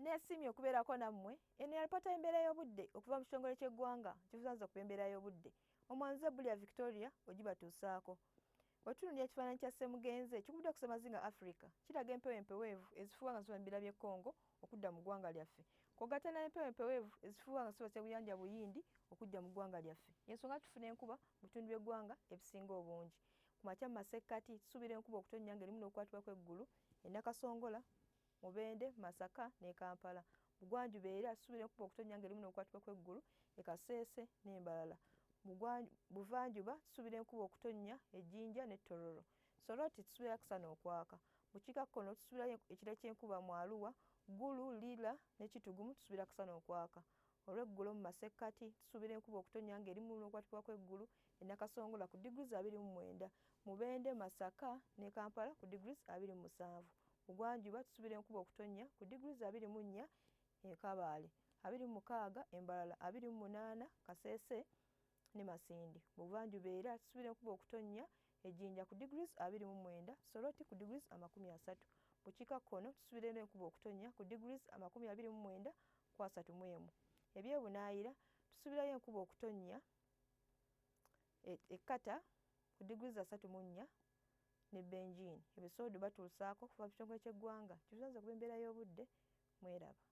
nesimye okubeerako nammwe eno yalipota embeera y'obudde okuva mu kitongole ky'eggwanga kivunaanyizibwa ku embeera y'obudde omwanze Bulia Victoria ogibatuusaako. Wetunuulira ekifaananyi kya Ssemugenzi ekigudde ku Ssemazinga Africa kiraga empewo empeweevu ezifuuwa nga ziva mu bibira by'e Congo okudda mu ggwanga lyaffe kw'ogattana n'empewo empeweevu ezifuuwa nga ziva Ssebunyanja Buyindi okujja mu ggwanga lyaffe. Y'ensonga tufuna enkuba mu bitundu by'eggwanga ebisinga obungi. Ku makya mu masekkati tusuubira enkuba okutonnya ng'erimu n'okukwatibwa kw'eggulu e Nakasongola, Mubende, Masaka ne Kampala. Bugwanjuba era tusuubira enkuba okutonnya ng'erimu n'okukwatibwa kw'eggulu e Kasese n'Embalala. Buvanjuba tusuubira enkuba okutonnya e Jinja ne Tororo. Soroti tusuubira kusana okwaka. Mu kikkakkono tusuubirayo ekire ky'enkuba mu Arua, Gulu, Lira ne Kitugumu tusuubira kusana okwaka. Olw'eggulo mu masekkati tusuubira enkuba okutonnya ng'erimu n'okukwatibwa kw'eggulu e Nakasongola ku degrees 29, Mubende, Masaka ne Kampala ku degrees 27. Bugwanjuba tusuubira enkuba okutonnya ku degrees 24 e Kabale, 26 Embalala, 28 Kasese ne Masindi. Buvanjuba era tusuubira enkuba okutonnya e Jinja ku degrees 29, Soroti ku degrees 30. Mu kikkakkono tusuubira enkuba okutonnya ku degrees 29.31. Ebyebunaayira tusuubirayo enkuba okutonnya e Kata ku degrees 34 ne Benjini. Ebisodo batuusaako kuva mu kitongole ky'eggwanga kivunaanyizibwa ku embeera y'obudde. Mweraba.